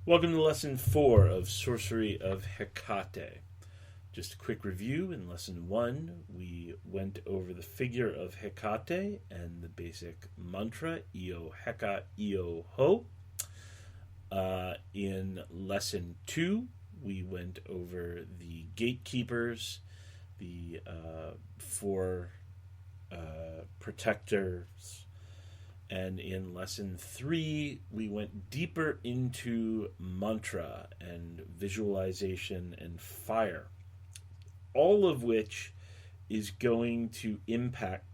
Welcome to Lesson 4 of Sorcery of Hecate. Just a quick review. In Lesson 1, we went over the figure of Hecate and the basic mantra, Io Heka Io Ho. In Lesson 2, we went over the gatekeepers, the four protectors. And in Lesson 3, we went deeper into mantra and visualization and fire, all of which is going to impact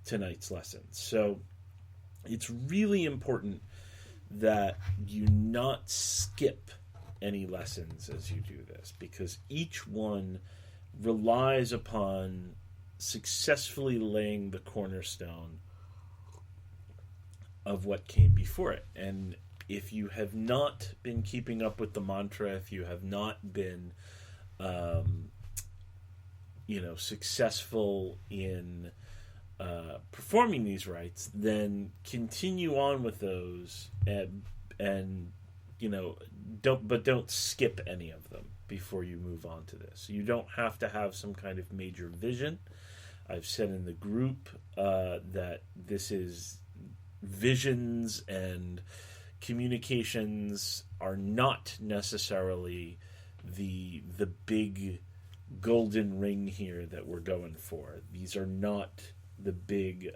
tonight's lesson. So it's really important that you not skip any lessons as you do this, because each one relies upon successfully laying the cornerstone of what came before it. And if you have not been keeping up with the mantra, if you have not been successful in performing these rites, then continue on with those and don't skip any of them before you move on to this. You don't have to have some kind of major vision. I've said in the group that this is visions and communications are not necessarily the big golden ring here that we're going for. These are not the big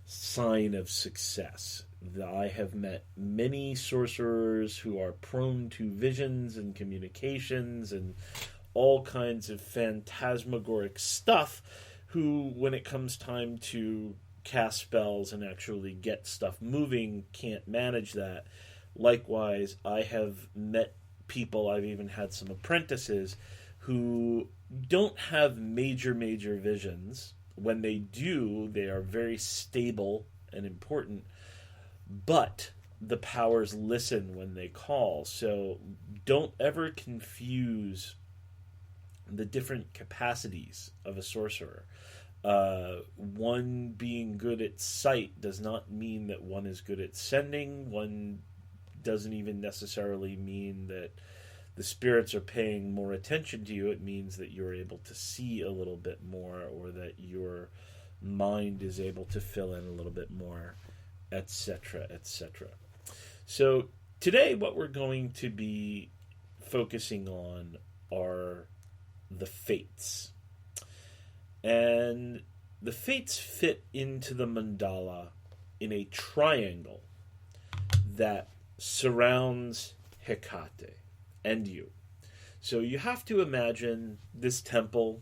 sign of success. I have met many sorcerers who are prone to visions and communications and all kinds of phantasmagoric stuff, who, when it comes time to cast spells and actually get stuff moving, can't manage that. Likewise, I have met people, I've even had some apprentices, who don't have major visions. When they do, they are very stable and important, but the powers listen when they call. So don't ever confuse the different capacities of a sorcerer. One being good at sight does not mean that one is good at sending. One doesn't even necessarily mean that the spirits are paying more attention to you. It means that you're able to see a little bit more, or that your mind is able to fill in a little bit more, etc., etc. So today what we're going to be focusing on are the fates. And the fates fit into the mandala in a triangle that surrounds Hecate and you. So you have to imagine this temple,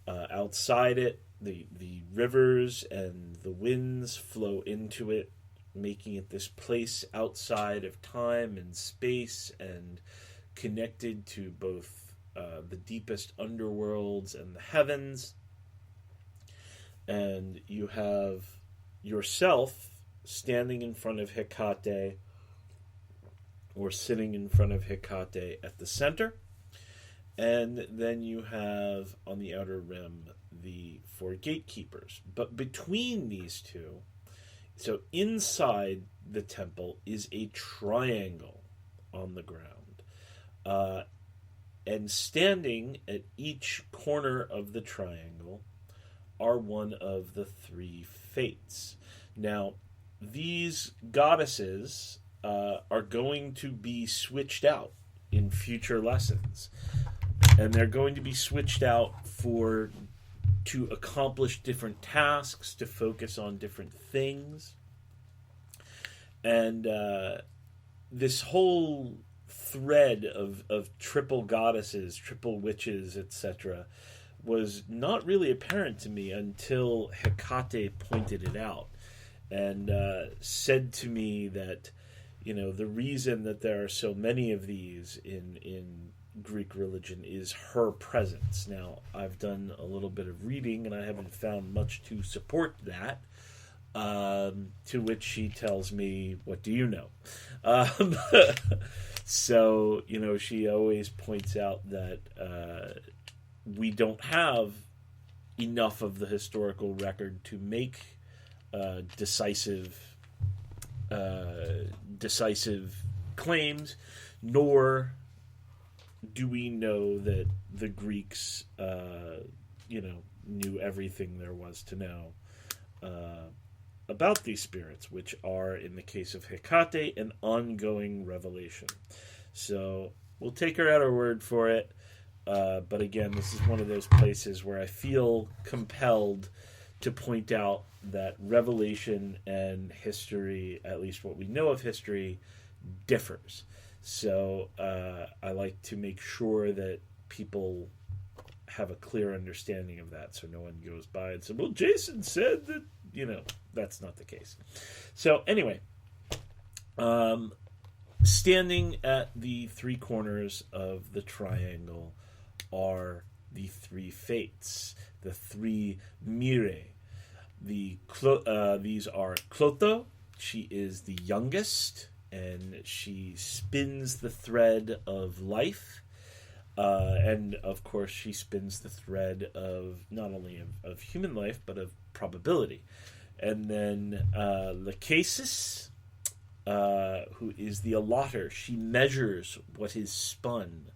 outside it, the rivers and the winds flow into it, making it this place outside of time and space and connected to both the deepest underworlds and the heavens. And you have yourself standing in front of Hecate, or sitting in front of Hecate at the center. And then you have on the outer rim the four gatekeepers. But between these two, so inside the temple, is a triangle on the ground. And standing at each corner of the triangle are one of the three fates. Now, these goddesses are going to be switched out in future lessons. And they're going to be switched out to accomplish different tasks, to focus on different things. And this whole thread of triple goddesses, triple witches, etc., was not really apparent to me until Hecate pointed it out and said to me that, the reason that there are so many of these in Greek religion is her presence. Now, I've done a little bit of reading and I haven't found much to support that. To which she tells me, "What do you know?" So, she always points out that we don't have enough of the historical record to make decisive claims, nor do we know that the Greeks, knew everything there was to know about these spirits, which are, in the case of Hecate, an ongoing revelation. So we'll take her at her word for it. But again, this is one of those places where I feel compelled to point out that revelation and history, at least what we know of history, differs. So I like to make sure that people have a clear understanding of that, so no one goes by and says, well, Jason said that, that's not the case. So anyway, standing at the three corners of the triangle are the three fates, the three mire. These are Clotho. She is the youngest, and she spins the thread of life. And of course, she spins the thread of not only of human life, but of probability. And then Lachesis, who is the allotter, she measures what is spun.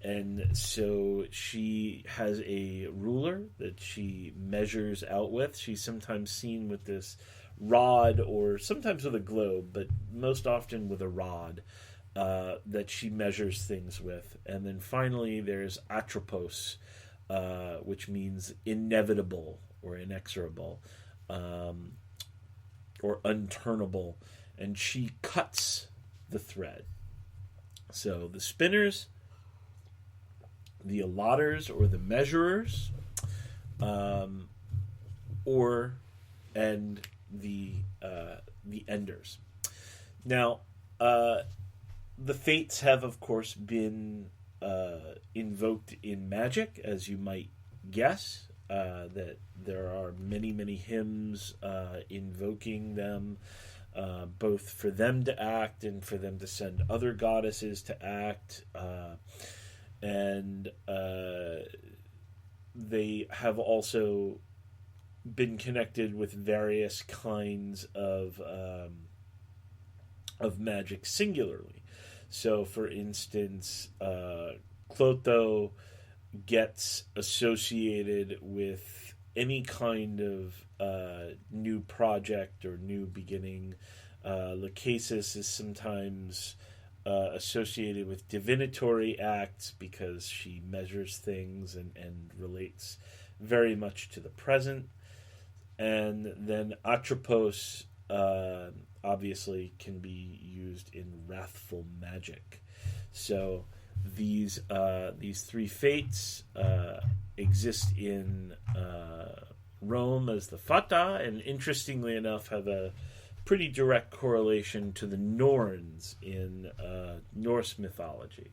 And so she has a ruler that she measures out with. She's sometimes seen with this rod, or sometimes with a globe, but most often with a rod that she measures things with. And then finally there's Atropos, which means inevitable or inexorable, or unturnable. And she cuts the thread. So the spinners, the allotters or the measurers, and the enders. Now, the fates have, of course, been invoked in magic, as you might guess. That there are many, many hymns invoking them, both for them to act and for them to send other goddesses to act. And they have also been connected with various kinds of magic singularly. So, for instance, Clotho gets associated with any kind of new project or new beginning. Lachesis is sometimes associated with divinatory acts because she measures things and relates very much to the present. And then Atropos obviously can be used in wrathful magic. So these three fates exist in Rome as the Fata, and interestingly enough have a pretty direct correlation to the Norns in Norse mythology.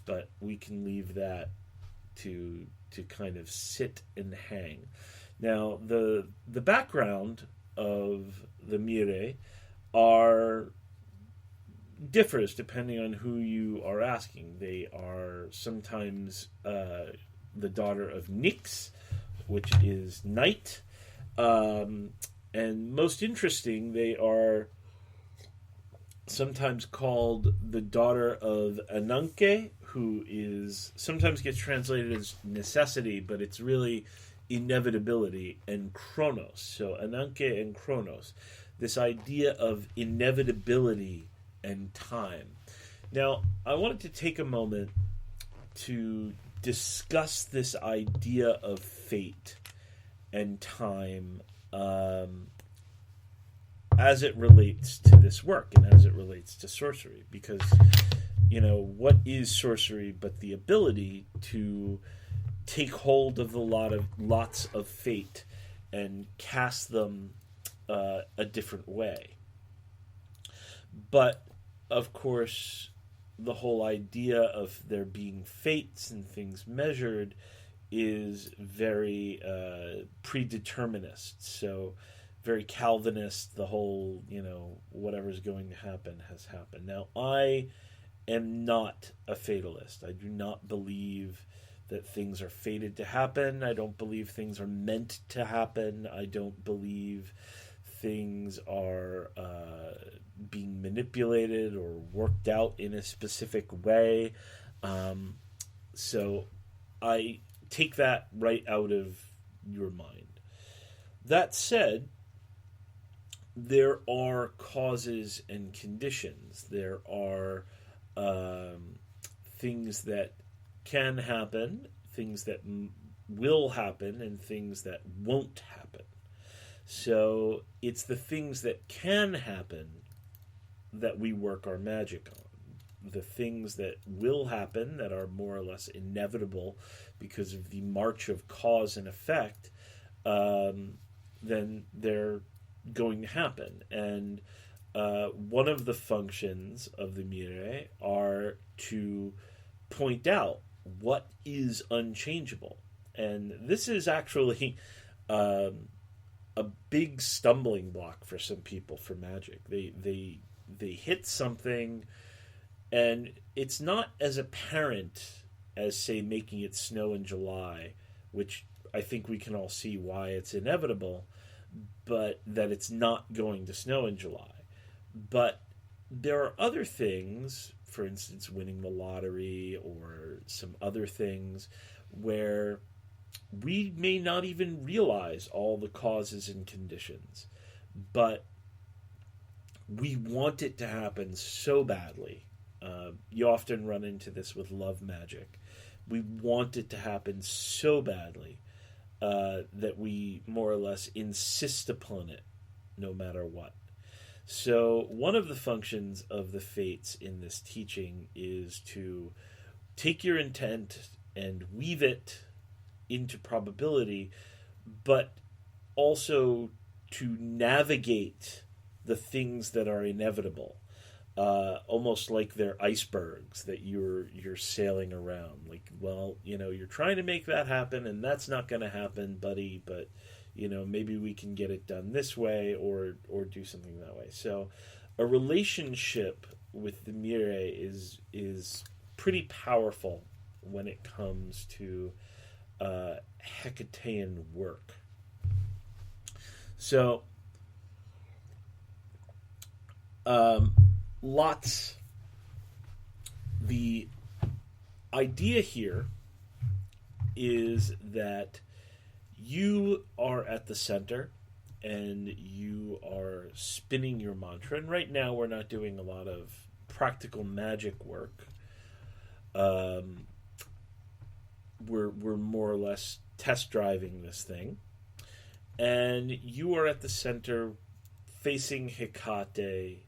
But we can leave that to kind of sit and hang. Now, the background of the Mire differs depending on who you are asking. They are sometimes the daughter of Nyx, which is night. And most interesting, they are sometimes called the daughter of Ananke, who is sometimes gets translated as necessity, but it's really inevitability, and Chronos. So Ananke and Chronos, this idea of inevitability and time. Now, I wanted to take a moment to discuss this idea of fate and time as it relates to this work and as it relates to sorcery. Because, what is sorcery but the ability to take hold of lots of fate and cast them a different way. But, of course, the whole idea of there being fates and things measured is very predeterminist. So very Calvinist. The whole, whatever's going to happen has happened. Now, I am not a fatalist. I do not believe that things are fated to happen. I don't believe things are meant to happen. I don't believe things are being manipulated or worked out in a specific way. So I take that right out of your mind. That said, there are causes and conditions. There are things that can happen, things that will happen, and things that won't happen. So it's the things that can happen that we work our magic on. The things that will happen, that are more or less inevitable because of the march of cause and effect, then they're going to happen. And one of the functions of the Mirrei are to point out what is unchangeable. And this is actually a big stumbling block for some people for magic. They hit something, and it's not as apparent as, say, making it snow in July, which I think we can all see why it's inevitable, but that it's not going to snow in July. But there are other things, for instance, winning the lottery or some other things, where we may not even realize all the causes and conditions, but we want it to happen so badly. You often run into this with love magic. We want it to happen so badly that we more or less insist upon it no matter what. So one of the functions of the fates in this teaching is to take your intent and weave it into probability, but also to navigate the things that are inevitable, almost like they're icebergs that you're sailing around. Like, well, you're trying to make that happen, and that's not going to happen, buddy. But maybe we can get it done this way, or do something that way. So, a relationship with the Mirrei is pretty powerful when it comes to Hecatean work. So, the idea here is that you are at the center and you are spinning your mantra. And right now we're not doing a lot of practical magic work. We're more or less test driving this thing. And you are at the center facing Hecate,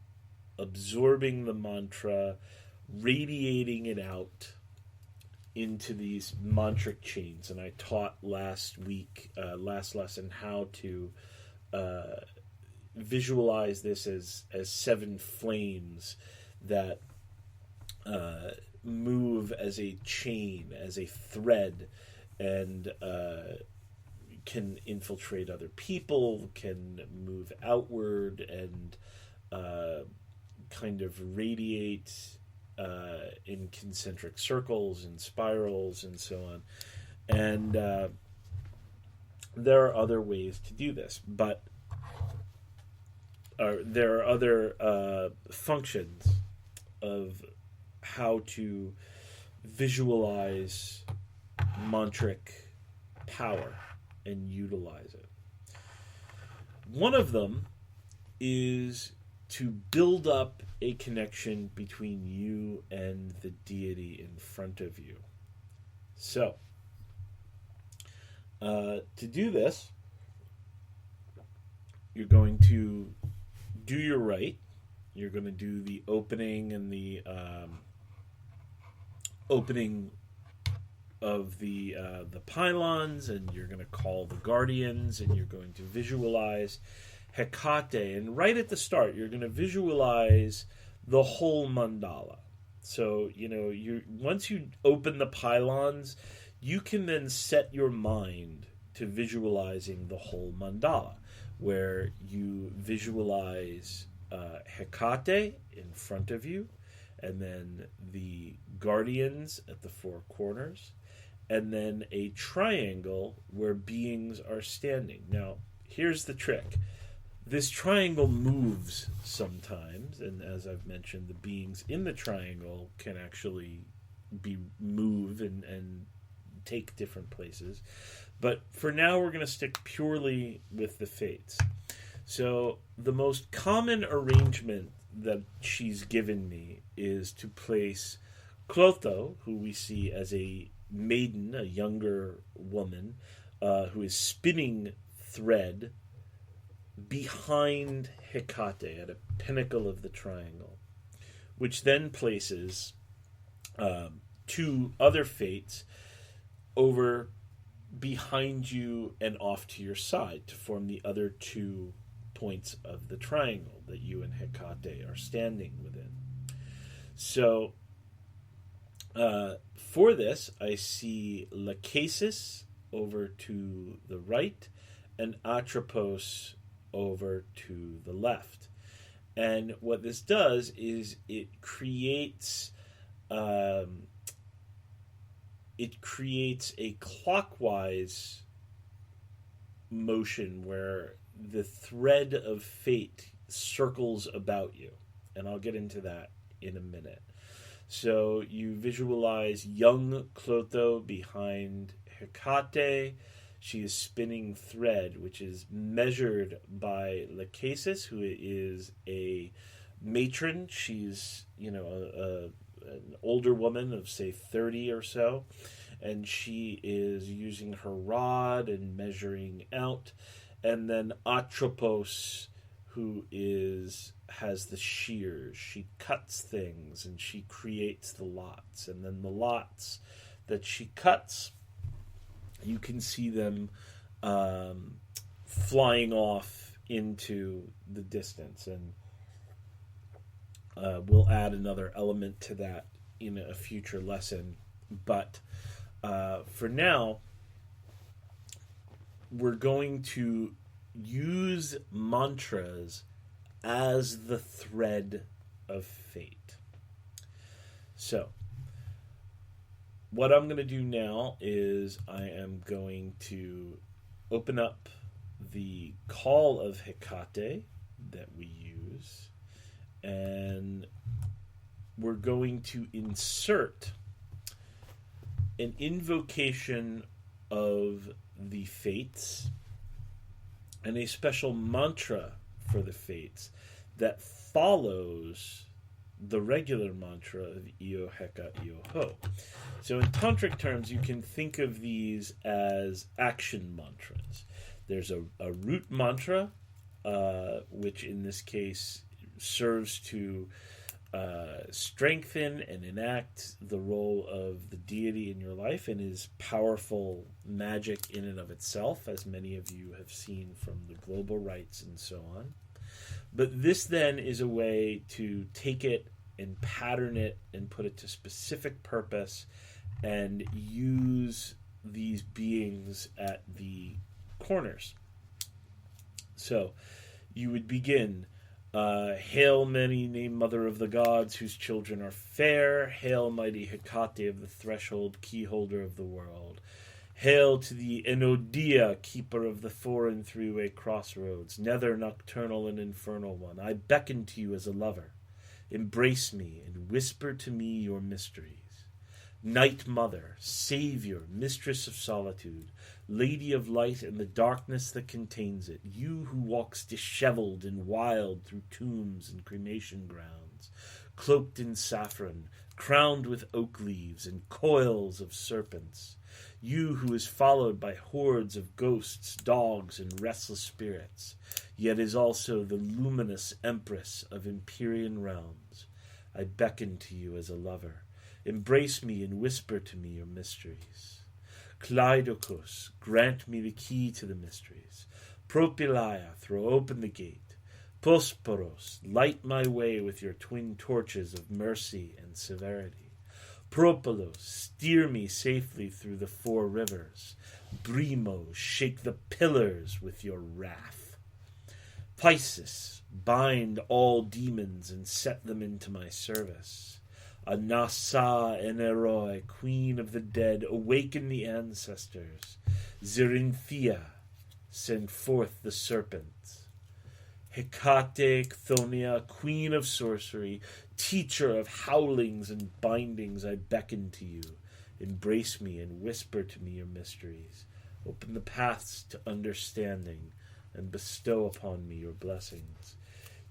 absorbing the mantra, radiating it out into these mantric chains. And I taught last lesson, how to visualize this as 7 flames that move as a chain, as a thread, and can infiltrate other people, can move outward, and kind of radiate in concentric circles and spirals and so on. And there are other ways to do this, but there are other functions of how to visualize mantric power and utilize it. One of them is to build up a connection between you and the deity in front of you. So, to do this, you're going to do your rite. You're going to do the opening and the opening of the pylons, and you're going to call the guardians, and you're going to visualize Hecate. And right at the start, you're going to visualize the whole mandala. So, once you open the pylons, you can then set your mind to visualizing the whole mandala, where you visualize Hecate in front of you, and then the guardians at the 4 corners, and then a triangle where beings are standing. Now, here's the trick. this triangle moves sometimes, and as I've mentioned, the beings in the triangle can actually move and take different places. But for now, we're going to stick purely with the fates. So the most common arrangement that she's given me is to place Clotho, who we see as a maiden, a younger woman, who is spinning thread behind Hecate at a pinnacle of the triangle, which then places two other fates over behind you and off to your side to form the other 2 points of the triangle that you and Hecate are standing within. So for this, I see Lachesis over to the right and Atropos over to the left. And what this does is it creates a clockwise motion where the thread of fate circles about you. And I'll get into that in a minute. So you visualize young Clotho behind Hecate. She is spinning thread, which is measured by Lachesis, who is a matron. She's, an older woman of, say, 30 or so. And she is using her rod and measuring out. And then Atropos, who has the shears. She cuts things and she creates the lots. And then the lots that she cuts, you can see them flying off into the distance. And we'll add another element to that in a future lesson. But for now, we're going to use mantras as the thread of fate. So, what I'm going to do now is I am going to open up the call of Hecate that we use, and we're going to insert an invocation of the fates and a special mantra for the fates that follows the regular mantra of Io Heka Io Ho. So in tantric terms, you can think of these as action mantras. There's a root mantra, which in this case serves to strengthen and enact the role of the deity in your life and is powerful magic in and of itself, as many of you have seen from the global rites and so on. But this then is a way to take it and pattern it and put it to specific purpose and use these beings at the corners. So you would begin, hail many named Mother of the Gods whose children are fair. Hail mighty Hecate of the threshold, keyholder of the world. Hail to the Enodia, keeper of the 4 and 3-way crossroads, nether, nocturnal, and infernal one. I beckon to you as a lover. Embrace me and whisper to me your mysteries. Night Mother, Savior, Mistress of Solitude, Lady of Light and the darkness that contains it, you who walks disheveled and wild through tombs and cremation grounds, cloaked in saffron, crowned with oak leaves and coils of serpents, you who is followed by hordes of ghosts, dogs, and restless spirits, yet is also the luminous empress of Empyrean realms. I beckon to you as a lover. Embrace me and whisper to me your mysteries. Kleidokos, grant me the key to the mysteries. Propylaia, throw open the gate. Posporos, light my way with your twin torches of mercy and severity. Propolos, steer me safely through the 4 rivers. Brimo, shake the pillars with your wrath. Pisces, bind all demons and set them into my service. Anasa Eneroi, queen of the dead, awaken the ancestors. Zerinthia, send forth the serpents. Hecate Chthoniya, queen of sorcery, teacher of howlings and bindings, I beckon to you. Embrace me and whisper to me your mysteries. Open the paths to understanding and bestow upon me your blessings.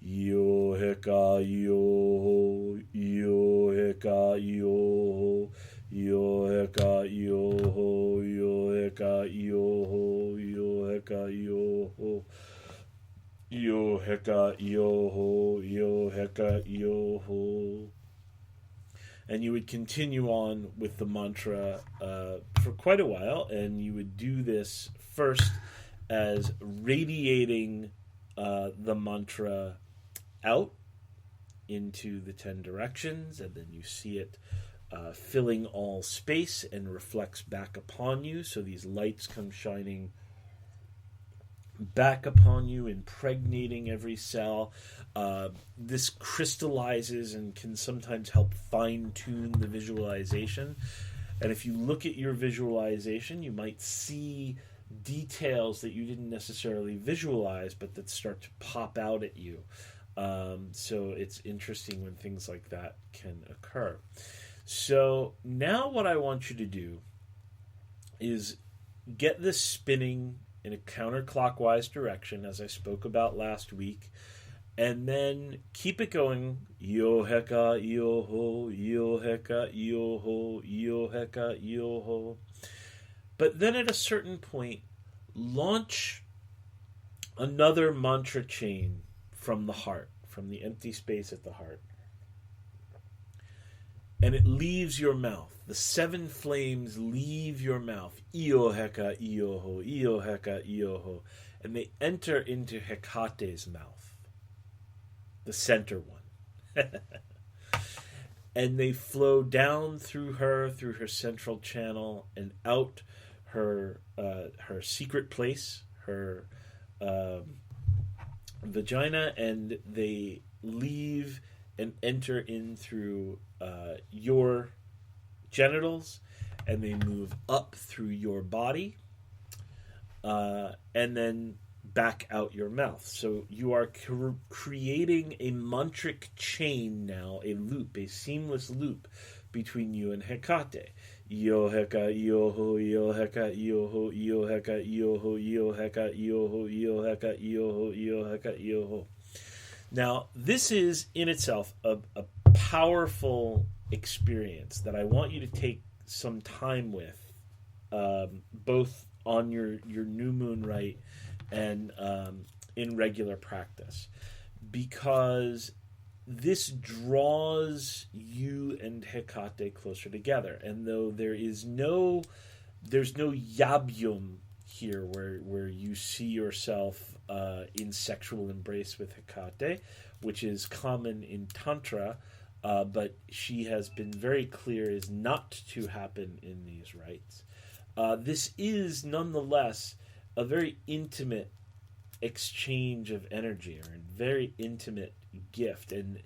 Yo heka yo, yo heka yo, yo heka yo, yo heka yo, yo heka yo, yo heka yo, yo heka yo. And you would continue on with the mantra for quite a while, and you would do this first as radiating the mantra out into the 10 directions, and then you see it filling all space and reflects back upon you. So these lights come shining back upon you, impregnating every cell. This crystallizes and can sometimes help fine-tune the visualization. And if you look at your visualization, you might see details that you didn't necessarily visualize, but that start to pop out at you. So it's interesting when things like that can occur. So now what I want you to do is get this spinning in a counterclockwise direction, as I spoke about last week, and then keep it going. Yo heka yo ho, yo heka yo ho, yo heka yo ho. But then at a certain point, launch another mantra chain from the heart, from the empty space at the heart. And it leaves your mouth. The 7 flames leave your mouth. Io heka io ho, io heka io ho. And they enter into Hecate's mouth, the center one. And they flow down through her central channel, and out her secret place, her vagina, and they leave and enter in through your genitals, and they move up through your body, and then back out your mouth. So you are creating a mantric chain now, a loop, a seamless loop between you and Hecate. Yo heka yo ho, yo heka yo ho, yo heka yo ho, yo heka yo ho, yo heka yo ho, yo heka yo ho. Now, this is in itself a powerful experience that I want you to take some time with, both on your new moon rite and in regular practice, because this draws you and Hecate closer together. And though there's no yabyum here where you see yourself in sexual embrace with Hecate, which is common in Tantra, but she has been very clear is not to happen in these rites. This is nonetheless a very intimate exchange of energy, or a very intimate gift. And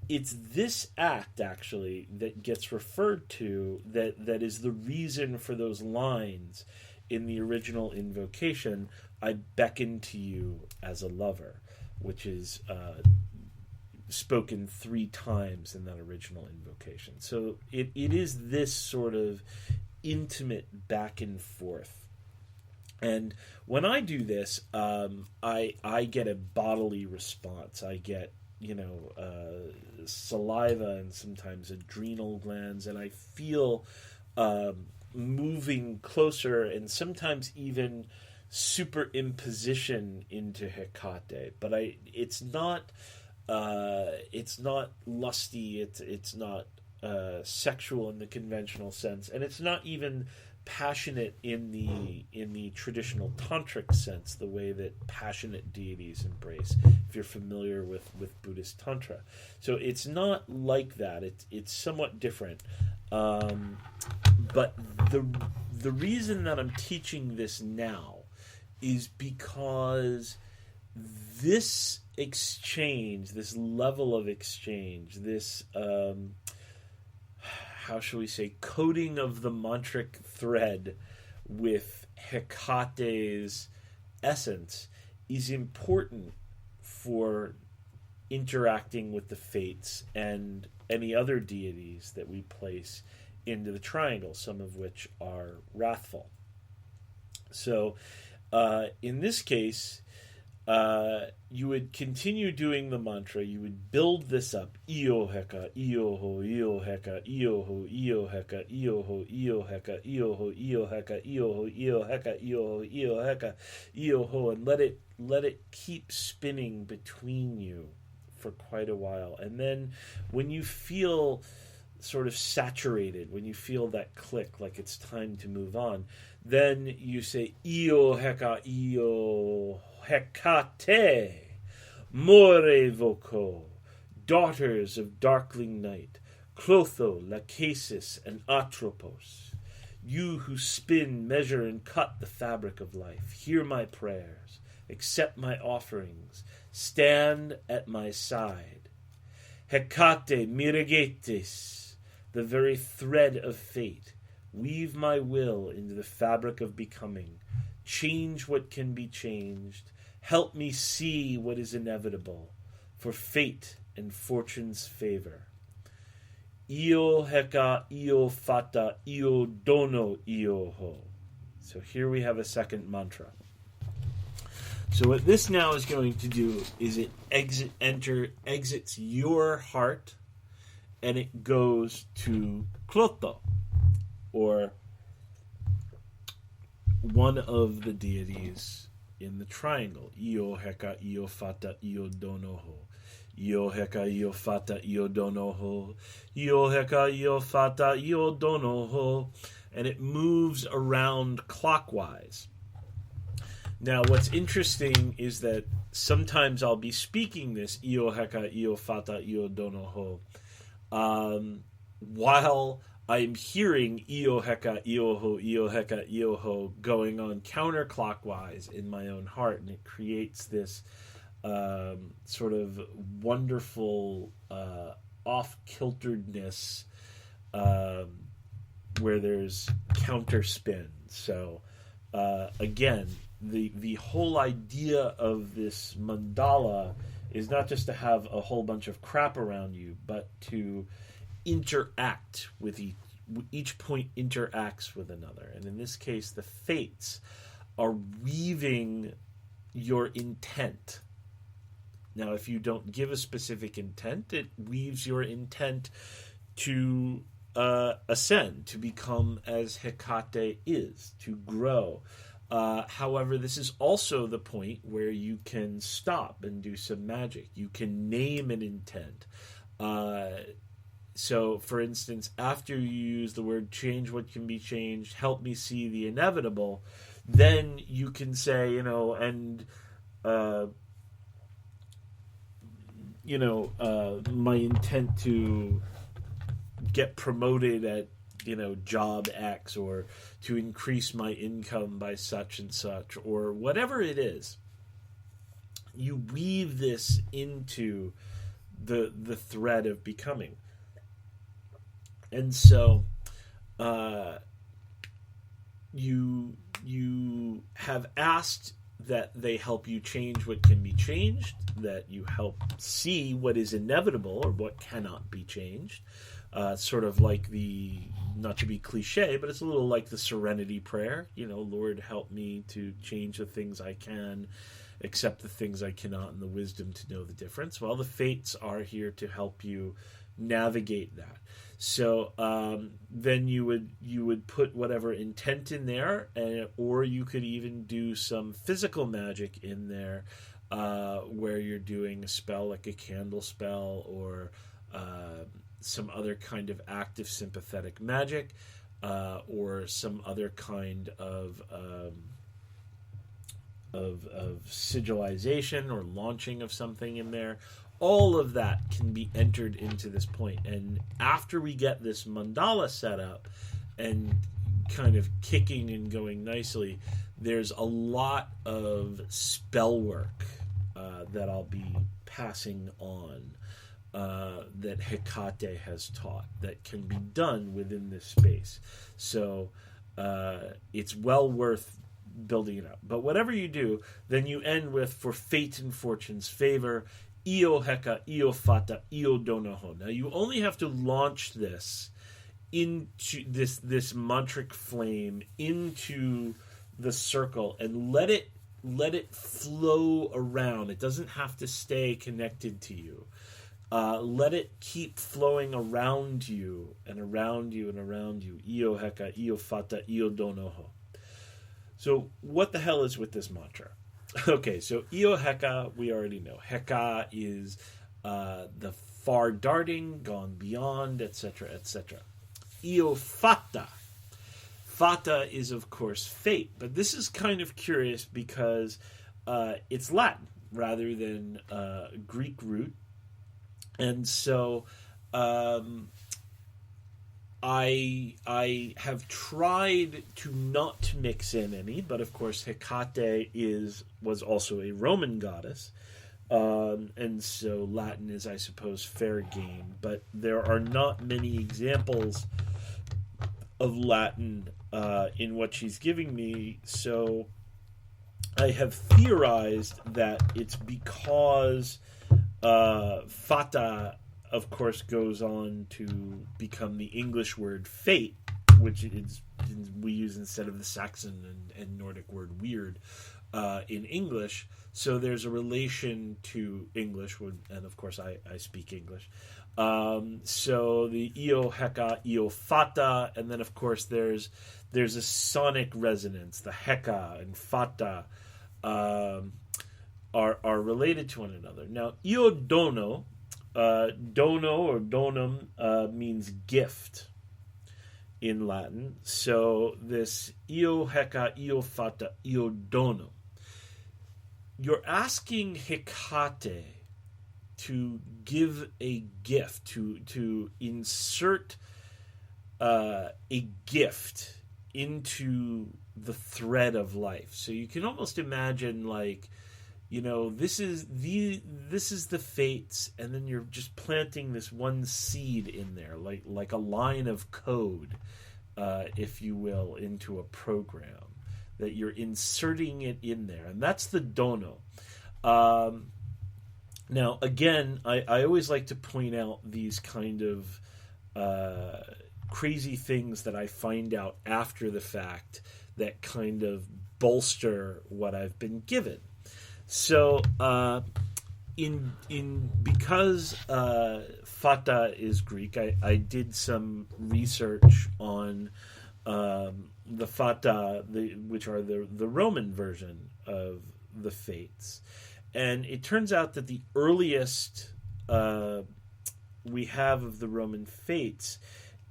it's this act, actually, that gets referred to, that is the reason for those lines in the original invocation, I beckon to you as a lover, which is spoken 3 times in that original invocation. So it is this sort of intimate back and forth. And when I do this, I get a bodily response. I get, saliva and sometimes adrenal glands, and I feel moving closer, and sometimes even superimposition into Hecate. But it's not lusty. It's not sexual in the conventional sense, and it's not even passionate in the traditional tantric sense, the way that passionate deities embrace, if you're familiar with Buddhist Tantra. So it's not like that. It's somewhat different. But the reason that I'm teaching this now is because this exchange, this level of exchange, this how shall we say, coating of the mantric thread with Hecate's essence is important for interacting with the fates and any other deities that we place into the triangle, some of which are wrathful. So in this case, you would continue doing the mantra. You would build this up. Io heka, io ho, io heka, io ho, io heka, io ho, io heka, io ho, io heka, io ho, io heka, io ho, io heka, io ho, and let it keep spinning between you for quite a while. And then when you feel sort of saturated, when you feel that click, like it's time to move on, then you say, Io heka, io hekate, more voco, daughters of darkling night, Clotho, Lachesis, and Atropos, you who spin, measure, and cut the fabric of life, hear my prayers, accept my offerings, stand at my side. Hecate mirigetes, the very thread of fate, weave my will into the fabric of becoming, change what can be changed, help me see what is inevitable, for fate and fortune's favor. Io heka, io fata, io dono, io ho. So here we have a second mantra. So what this now is going to do is it exits your heart, and it goes to Clotho, or one of the deities in the triangle. Io heka, io fata, io dono ho. Io heka, io fata, io dono ho. Io heka, io fata, io dono ho. And it moves around clockwise. Now, what's interesting is that sometimes I'll be speaking this, Io heka, io fata, io dono ho, while I'm hearing Io heka, io ho, Io heka, io ho going on counterclockwise in my own heart, and it creates this sort of wonderful off-kilteredness where there's counterspin. So, again, the whole idea of this mandala is not just to have a whole bunch of crap around you, but to interact with each point interacts with another. And in this case, the fates are weaving your intent. Now, if you don't give a specific intent, it weaves your intent to ascend, to become as Hecate is, to grow. However, this is also the point where you can stop and do some magic. You can name an intent. So, for instance, after you use the word change what can be changed, help me see the inevitable, then you can say, my intent to get promoted at job X, or to increase my income by such and such, or whatever it is. You weave this into the thread of becoming. And so you have asked that they help you change what can be changed, that you help see what is inevitable or what cannot be changed. Sort of like not to be cliche, but it's a little like the Serenity Prayer. Lord, help me to change the things I can, accept the things I cannot, and the wisdom to know the difference. Well, the fates are here to help you navigate that. So then you would put whatever intent in there, or you could even do some physical magic in there, where you're doing a spell like a candle spell, or some other kind of active sympathetic magic, or some other kind of sigilization or launching of something in there. All of that can be entered into this point. And after we get this mandala set up and kind of kicking and going nicely, there's a lot of spell work that I'll be passing on, that Hecate has taught, that can be done within this space. So it's well worth building it up. But whatever you do, then you end with for fate and fortune's favor, io heka, io fata, io dono. Now you only have to launch this into this mantric flame into the circle and let it flow around. It doesn't have to stay connected to you. Let it keep flowing around you and around you and around you. Io heka, io fata, io dono. So what the hell is with this mantra? Okay, so io heka, we already know. Heka is the far darting, gone beyond, etc., etc. Io fata. Fata is, of course, fate. But this is kind of curious because it's Latin rather than Greek root. And so I have tried to not mix in any, but of course Hecate was also a Roman goddess, and so Latin is, I suppose, fair game. But there are not many examples of Latin in what she's giving me, so I have theorized that it's because fata, of course, goes on to become the English word fate, which we use instead of the Saxon and Nordic word weird in English. So there's a relation to English, and of course I speak English. So the io heka, io fata, and then of course there's a sonic resonance. The heka and fata are related to one another. Now, io dono, dono or donum means gift in Latin. So this io heka, io fata, io dono. You're asking Hecate to give a gift, to insert a gift into the thread of life. So you can almost imagine, like, this is the fates, and then you're just planting this one seed in there, like a line of code, if you will, into a program, that you're inserting it in there, and that's the dono. Now, again, I always like to point out these kind of crazy things that I find out after the fact that kind of bolster what I've been given. So, because fata is Greek, I did some research on the fata, which are the Roman version of the fates, and it turns out that the earliest we have of the Roman fates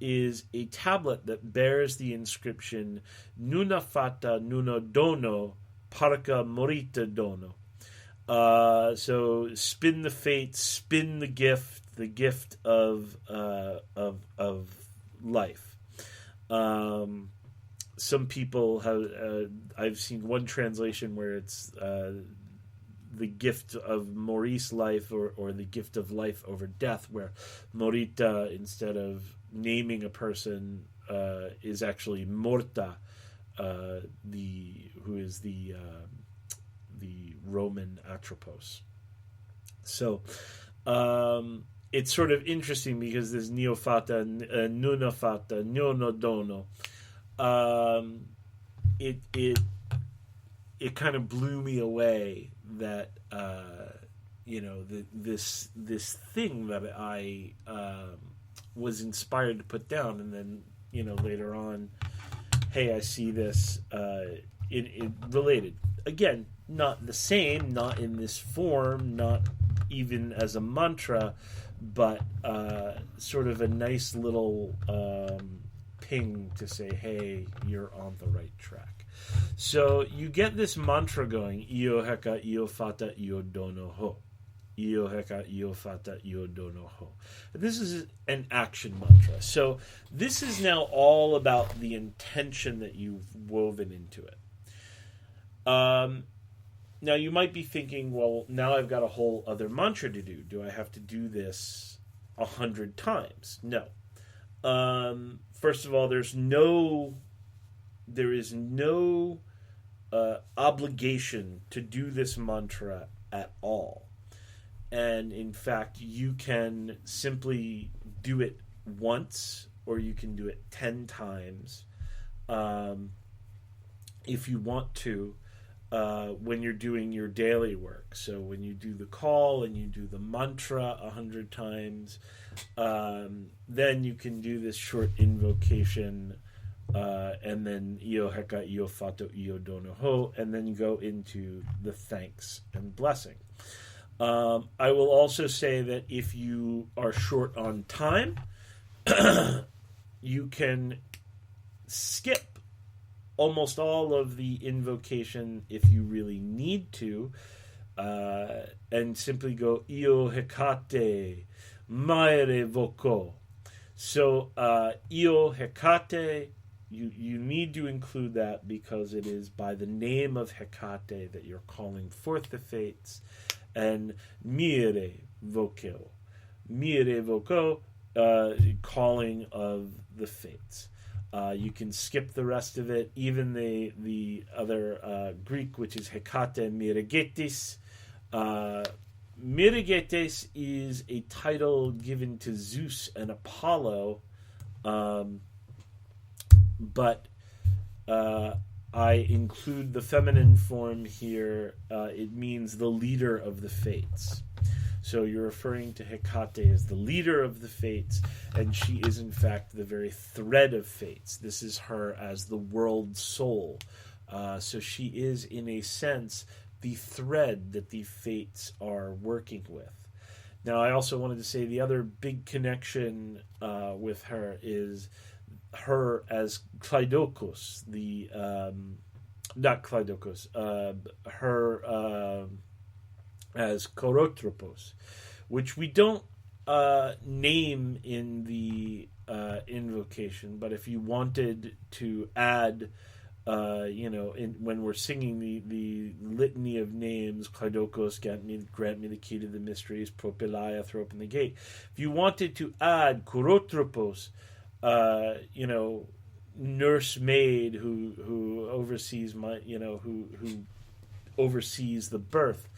is a tablet that bears the inscription "Nuna fata, nuna dono, parca morita dono." So spin the fate, spin the gift of life. Some people have. I've seen one translation where it's the gift of Maurice life, or the gift of life over death, where morita, instead of naming a person, is actually morta, who is the Roman Atropos. So it's sort of interesting because there's neofata, nunafata, neonodono. It kind of blew me away that this thing that I was inspired to put down, and then later on, hey, I see this it related. Again, not the same, not in this form, not even as a mantra, but sort of a nice little ping to say, hey, you're on the right track. So you get this mantra going, io heka, io fata, io dono ho. Io heka, io fata, io dono ho. This is an action mantra. So this is now all about the intention that you've woven into it. Now you might be thinking, well, now I've got a whole other mantra to do. Do I have to do this 100 times? No. First of all, there is no obligation to do this mantra at all. And in fact, you can simply do it once, or you can do it 10 times if you want to, when you're doing your daily work. So when you do the call and you do the mantra 100 times, then you can do this short invocation, and then Io Heka, Io Fato, Io Dono Ho, and then you go into the thanks and blessing. I will also say that if you are short on time, you can skip almost all of the invocation if you really need to, and simply go Io Hecate, Maere Voko. So Io Hecate, you need to include that because it is by the name of Hecate that you're calling forth the fates. And Mire Voko, calling of the fates. You can skip the rest of it, even the other Greek, which is Hekate Mirigetis. Mirigetes is a title given to Zeus and Apollo, but I include the feminine form here. It means the leader of the fates. So you're referring to Hecate as the leader of the fates, and she is in fact the very thread of fates. This is her as the world soul. So she is, in a sense, the thread that the fates are working with. Now, I also wanted to say the other big connection with her is her as Kleidokos, not Kleidokos, her as Korotropos, which we don't name in the invocation, but if you wanted to add, when we're singing the litany of names, Kleidokos, grant me the key to the mysteries, Propylaia, throw open the gate. If you wanted to add Korotropos, nursemaid who oversees who oversees the birth.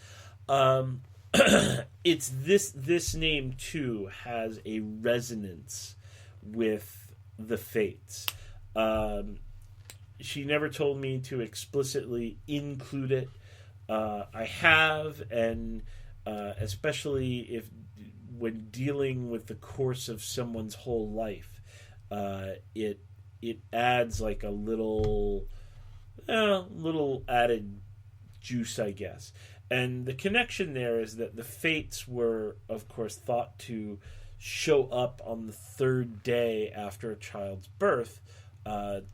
It's this name too has a resonance with the fates. She never told me to explicitly include it. I have, and especially when dealing with the course of someone's whole life, it adds like a little added juice, I guess. And the connection there is that the fates were, of course, thought to show up on the third day after a child's birth,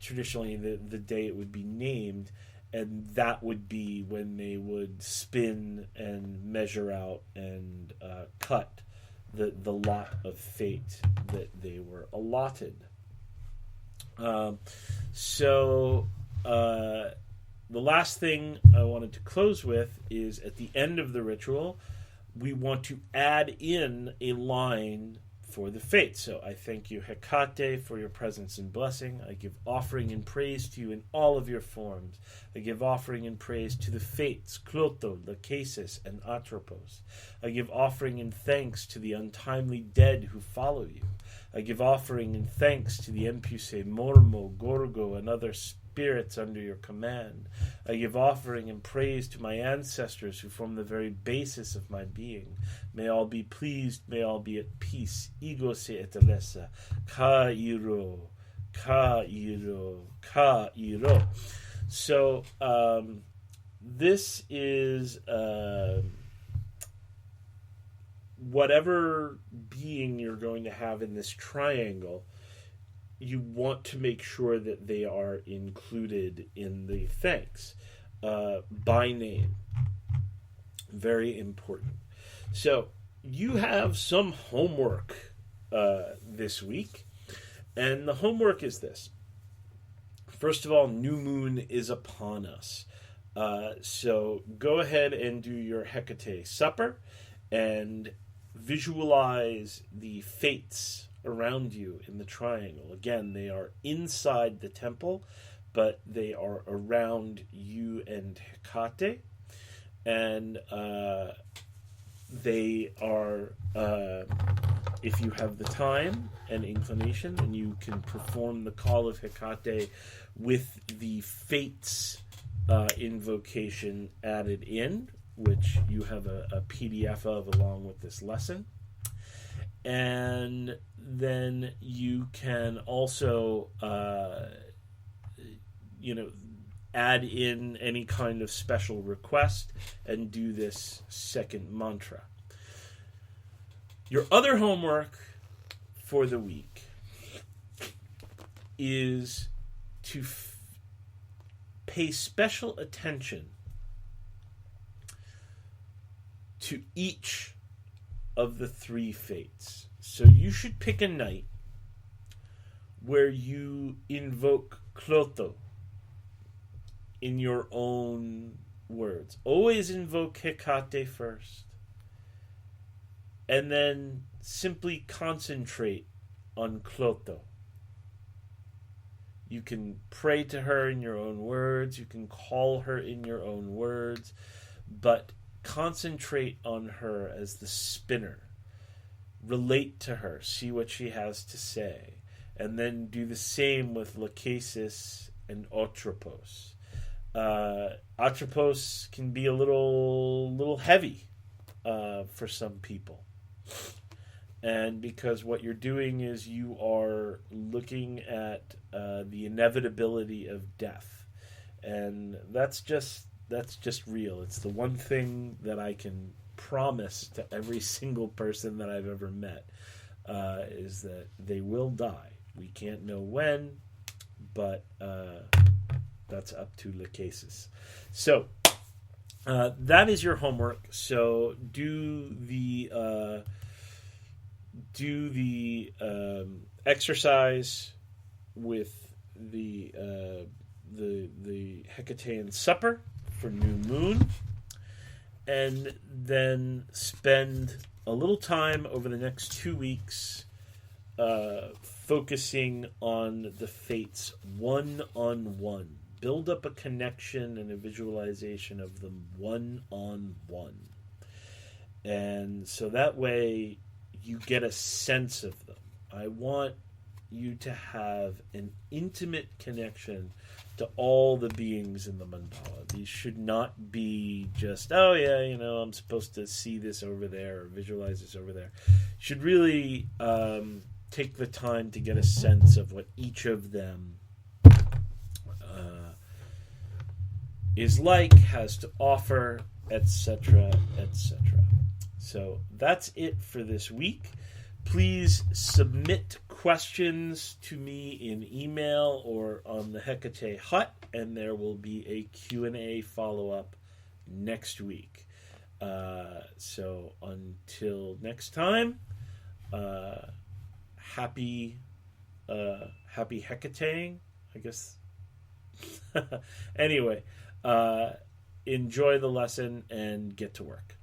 traditionally the day it would be named, and that would be when they would spin and measure out and cut the lot of fate that they were allotted. The last thing I wanted to close with is at the end of the ritual, we want to add in a line for the fates. So I thank you, Hecate, for your presence and blessing. I give offering and praise to you in all of your forms. I give offering and praise to the fates, Cloto, Lachesis, and Atropos. I give offering and thanks to the untimely dead who follow you. I give offering and thanks to the Empuse, Mormo, Gorgo, and other spirits under your command. I give offering and praise to my ancestors who form the very basis of my being. May all be pleased, may all be at peace. Ego se etelesa, ka iro, ka iro, ka iro. So this is whatever being you're going to have in this triangle, you want to make sure that they are included in the thanks by name. Very important. So you have some homework this week, and the homework is this. First of all, new moon is upon us. So go ahead and do your Hecate supper and visualize the fates around you in the triangle. Again, they are inside the temple, but they are around you and Hecate, and they are, if you have the time and inclination, then you can perform the call of Hecate with the Fates invocation added in, which you have a PDF of along with this lesson. And then you can also, add in any kind of special request and do this second mantra. Your other homework for the week is to pay special attention to each of the 3 fates. So you should pick a night where you invoke Clotho in your own words. Always invoke Hecate first, and then simply concentrate on Clotho. You can pray to her in your own words, you can call her in your own words, but concentrate on her as the spinner. Relate to her, see what she has to say, and then do the same with Lachesis and Atropos. Atropos can be a little heavy for some people. And because what you're doing is you are looking at the inevitability of death. And that's just real. It's the one thing that I can promise to every single person that I've ever met, is that they will die. We can't know when, but that's up to Lachesis. So that is your homework. So do the exercise with the Hecatean supper for new moon, and then spend a little time over the next 2 weeks focusing on the fates one-on-one. Build up a connection and a visualization of them one-on-one. And so that way you get a sense of them. I want you to have an intimate connection to all the beings in the mandala. These should not be just, oh yeah, I'm supposed to see this over there or visualize this over there. You should really take the time to get a sense of what each of them is like, has to offer, etc., etc. So that's it for this week. Please submit questions to me in email or on the Hecate Hut, and there will be a Q&A follow-up next week. So until next time, happy Hecateing, I guess. Anyway, enjoy the lesson and get to work.